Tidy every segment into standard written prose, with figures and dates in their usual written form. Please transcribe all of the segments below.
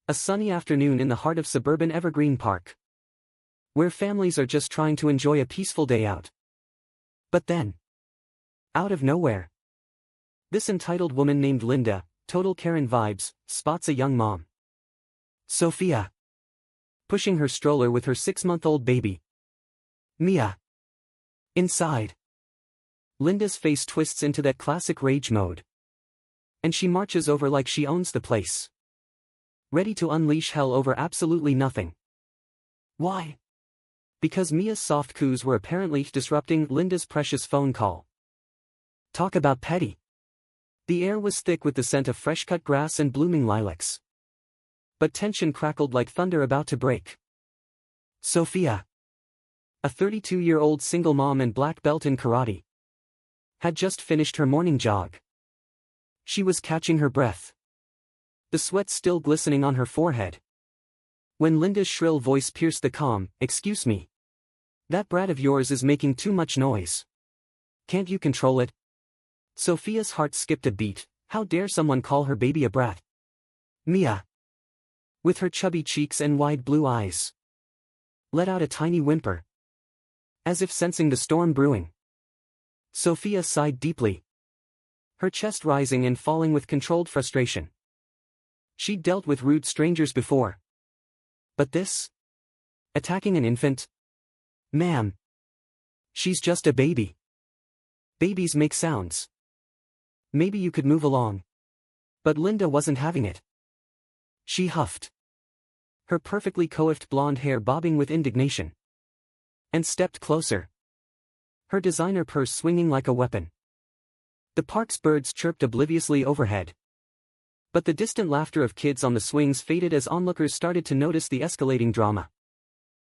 A sunny afternoon in the heart of suburban Evergreen Park, where families are just trying to enjoy a peaceful day out. But then, out of nowhere, this entitled woman named Linda, total Karen vibes, spots a young mom, Sophia, pushing her stroller with her 6-month-old baby, Mia. Inside, Linda's face twists into that classic rage mode, and she marches over like she owns the place, ready to unleash hell over absolutely nothing. Why? Because Mia's soft coos were apparently disrupting Linda's precious phone call. Talk about petty. The air was thick with the scent of fresh-cut grass and blooming lilacs. But tension crackled like thunder about to break. Sophia, a 32-year-old single mom and black belt in karate, had just finished her morning jog. She was catching her breath, the sweat still glistening on her forehead, when Linda's shrill voice pierced the calm. "Excuse me. That brat of yours is making too much noise. Can't you control it?" Sophia's heart skipped a beat. How dare someone call her baby a brat? Mia, with her chubby cheeks and wide blue eyes, let out a tiny whimper, as if sensing the storm brewing. Sophia sighed deeply, her chest rising and falling with controlled frustration. She'd dealt with rude strangers before. But this? Attacking an infant? Ma'am, she's just a baby. Babies make sounds. Maybe you could move along. But Linda wasn't having it. She huffed, her perfectly coiffed blonde hair bobbing with indignation, and stepped closer, her designer purse swinging like a weapon. The park's birds chirped obliviously overhead, but the distant laughter of kids on the swings faded as onlookers started to notice the escalating drama.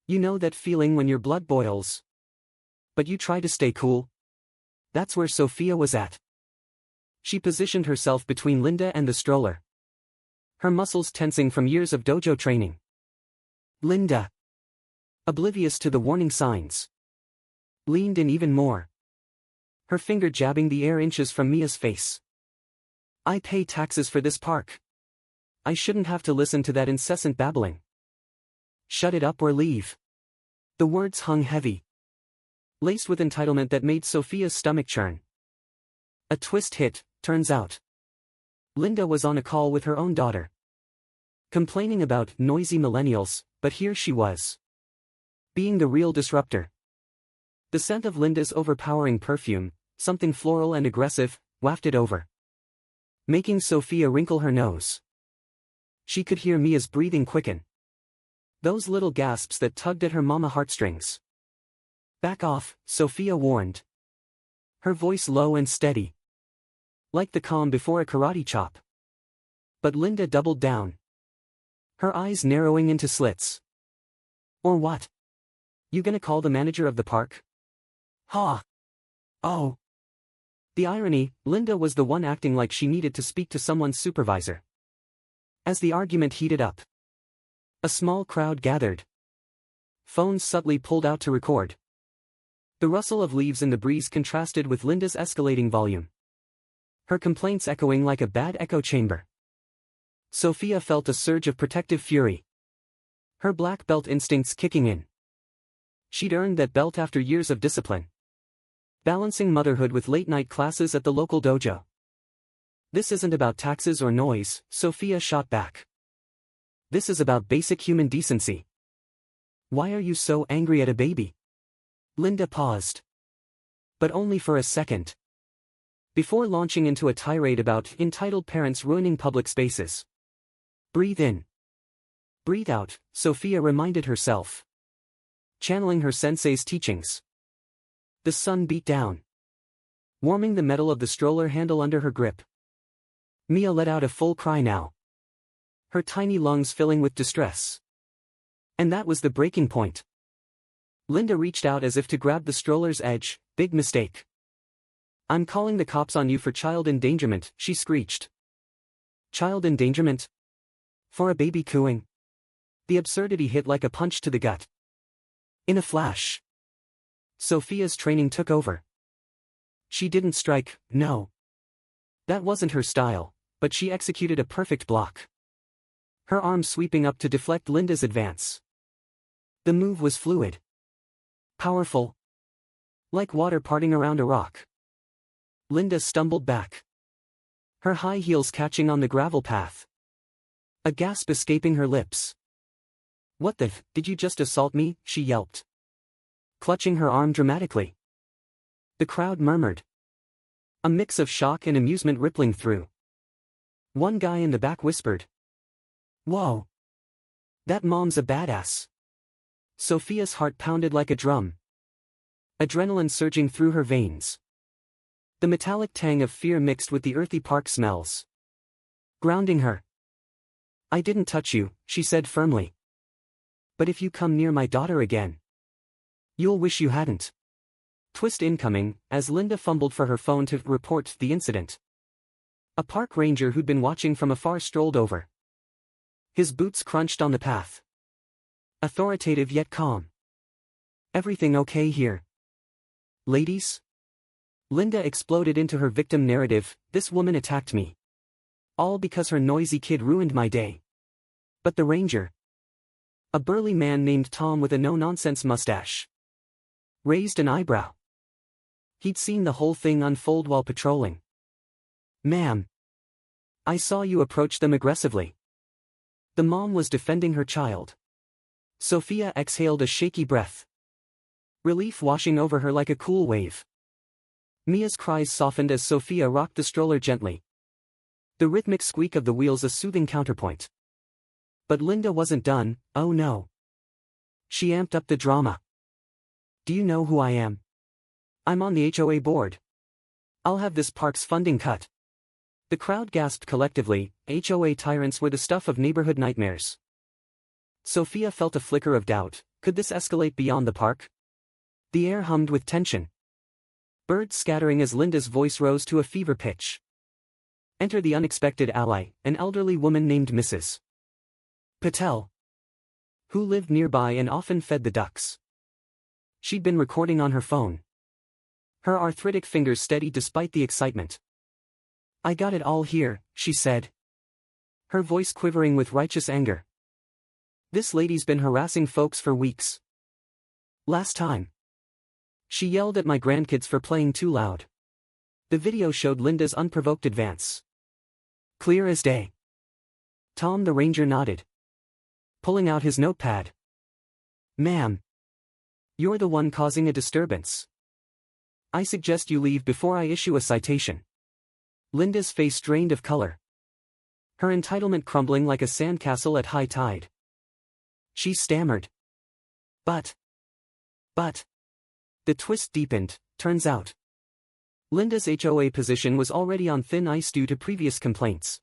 You know that feeling when your blood boils, but you try to stay cool? That's where Sophia was at. She positioned herself between Linda and the stroller, her muscles tensing from years of dojo training. Linda, oblivious to the warning signs, leaned in even more, her finger jabbing the air inches from Mia's face. "I pay taxes for this park. I shouldn't have to listen to that incessant babbling. Shut it up or leave." The words hung heavy, laced with entitlement that made Sophia's stomach churn. A twist hit. Turns out, Linda was on a call with her own daughter, complaining about noisy millennials, but here she was, being the real disruptor. The scent of Linda's overpowering perfume, something floral and aggressive, wafted over, making Sophia wrinkle her nose. She could hear Mia's breathing quicken, those little gasps that tugged at her mama heartstrings. "Back off," Sophia warned, her voice low and steady, like the calm before a karate chop. But Linda doubled down, her eyes narrowing into slits. "Or what? You gonna call the manager of the park?" "Ha! Oh." The irony, Linda was the one acting like she needed to speak to someone's supervisor. As the argument heated up, a small crowd gathered, phones subtly pulled out to record. The rustle of leaves in the breeze contrasted with Linda's escalating volume, her complaints echoing like a bad echo chamber. Sophia felt a surge of protective fury, her black belt instincts kicking in. She'd earned that belt after years of discipline, balancing motherhood with late-night classes at the local dojo. "This isn't about taxes or noise," Sophia shot back. "This is about basic human decency. Why are you so angry at a baby?" Linda paused, but only for a second, before launching into a tirade about entitled parents ruining public spaces. "Breathe in. Breathe out," Sophia reminded herself, channeling her sensei's teachings. The sun beat down, warming the metal of the stroller handle under her grip. Mia let out a full cry now, her tiny lungs filling with distress. And that was the breaking point. Linda reached out as if to grab the stroller's edge. "Big mistake. I'm calling the cops on you for child endangerment," she screeched. Child endangerment? For a baby cooing? The absurdity hit like a punch to the gut. In a flash, Sophia's training took over. She didn't strike, no. That wasn't her style, but she executed a perfect block. her arm sweeping up to deflect Linda's advance. The move was fluid. Powerful. Like water parting around a rock. Linda stumbled back. Her high heels catching on the gravel path. A gasp escaping her lips. "What the f*** did you just assault me?" she yelped. Clutching her arm dramatically. The crowd murmured. A mix of shock and amusement rippling through. One guy in the back whispered, "Whoa. That mom's a badass." Sophia's heart pounded like a drum. Adrenaline surging through her veins. The metallic tang of fear mixed with the earthy park smells. Grounding her. "I didn't touch you," she said firmly. "But if you come near my daughter again, you'll wish you hadn't." Twist incoming, as Linda fumbled for her phone to report the incident. A park ranger who'd been watching from afar strolled over. His boots crunched on the path. Authoritative yet calm. "Everything okay here, ladies?" Linda exploded into her victim narrative. "This woman attacked me. All because her noisy kid ruined my day." But the ranger, a burly man named Tom with a no-nonsense mustache, raised an eyebrow. He'd seen the whole thing unfold while patrolling. "Ma'am, I saw you approach them aggressively." The mom was defending her child. Sophia exhaled a shaky breath. Relief washing over her like a cool wave. Mia's cries softened as Sophia rocked the stroller gently. The rhythmic squeak of the wheels a soothing counterpoint. But Linda wasn't done. "Oh no." She amped up the drama. "Do you know who I am? I'm on the HOA board. I'll have this park's funding cut." The crowd gasped collectively. HOA tyrants were the stuff of neighborhood nightmares. Sophia felt a flicker of doubt. Could this escalate beyond the park? The air hummed with tension. Birds scattering as Linda's voice rose to a fever pitch. Enter the unexpected ally, an elderly woman named Mrs. Patel, who lived nearby and often fed the ducks. She'd been recording on her phone. Her arthritic fingers steady despite the excitement. "I got it all here," she said, her voice quivering with righteous anger. "This lady's been harassing folks for weeks. Last time, she yelled at my grandkids for playing too loud." The video showed Linda's unprovoked advance. Clear as day. Tom the ranger nodded, pulling out his notepad. "Ma'am, you're the one causing a disturbance. I suggest you leave before I issue a citation." Linda's face drained of color. Her entitlement crumbling like a sandcastle at high tide. She stammered. But. The twist deepened. Turns out, Linda's HOA position was already on thin ice due to previous complaints.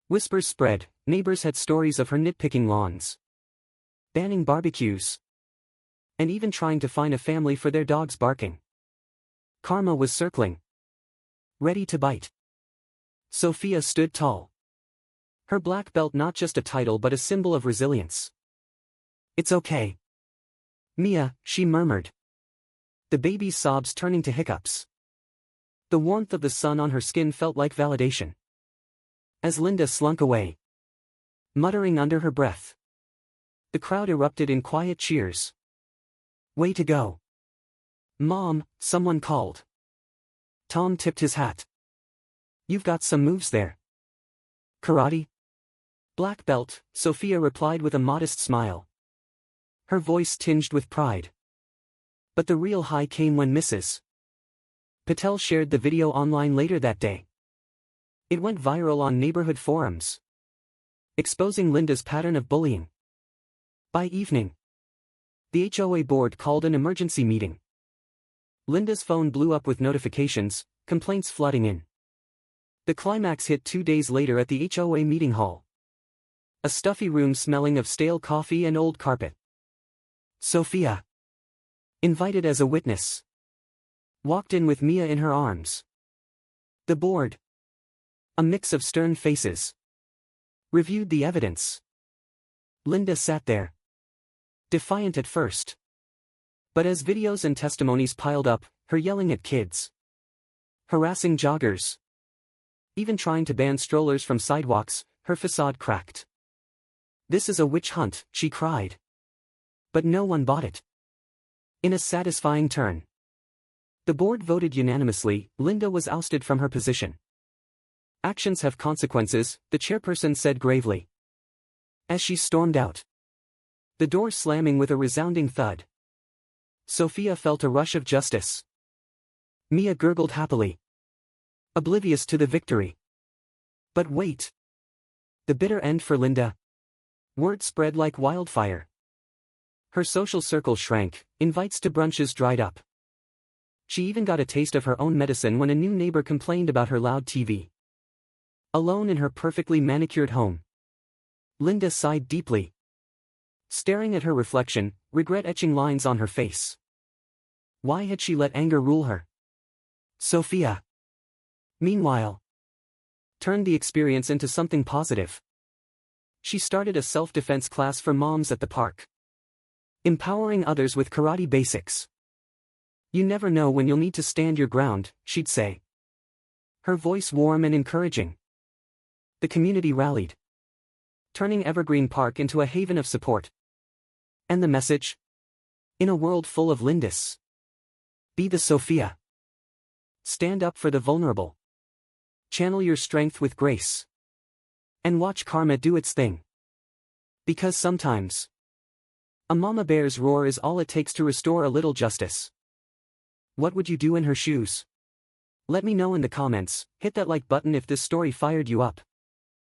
Whispers spread. Neighbors had stories of her nitpicking lawns, banning barbecues, and even trying to fine a family for their dogs barking. Karma was circling, ready to bite. Sophia stood tall. Her black belt not just a title but a symbol of resilience. "It's okay, Mia," she murmured, the baby's sobs turning to hiccups. The warmth of the sun on her skin felt like validation. As Linda slunk away, muttering under her breath, the crowd erupted in quiet cheers. "Way to go, Mom," someone called. Tom tipped his hat. "You've got some moves there." "Karate?" "Black belt," Sophia replied with a modest smile, her voice tinged with pride. But the real high came when Mrs. Patel shared the video online later that day. It went viral on neighborhood forums, exposing Linda's pattern of bullying. By evening, the HOA board called an emergency meeting. Linda's phone blew up with notifications, complaints flooding in. The climax hit 2 days later at the HOA meeting hall. A stuffy room smelling of stale coffee and old carpet. Sophia, invited as a witness, walked in with Mia in her arms. The board, a mix of stern faces, reviewed the evidence. Linda sat there, defiant at first. But as videos and testimonies piled up, her yelling at kids, harassing joggers, even trying to ban strollers from sidewalks, her facade cracked. "This is a witch hunt," she cried. But no one bought it. In a satisfying turn, the board voted unanimously. Linda was ousted from her position. "Actions have consequences," the chairperson said gravely, as she stormed out, the door slamming with a resounding thud. Sophia felt a rush of justice. Mia gurgled happily, oblivious to the victory. But wait. The bitter end for Linda. Word spread like wildfire. Her social circle shrank, invites to brunches dried up. She even got a taste of her own medicine when a new neighbor complained about her loud TV. Alone in her perfectly manicured home, Linda sighed deeply. Staring at her reflection, regret etching lines on her face. Why had she let anger rule her? Sophia, meanwhile, turned the experience into something positive. She started a self-defense class for moms at the park, empowering others with karate basics. "You never know when you'll need to stand your ground," she'd say, her voice warm and encouraging. The community rallied, turning Evergreen Park into a haven of support. And the message? In a world full of Lindas, be the Sophia. Stand up for the vulnerable. Channel your strength with grace. And watch karma do its thing. Because sometimes, a mama bear's roar is all it takes to restore a little justice. What would you do in her shoes? Let me know in the comments. Hit that like button if this story fired you up.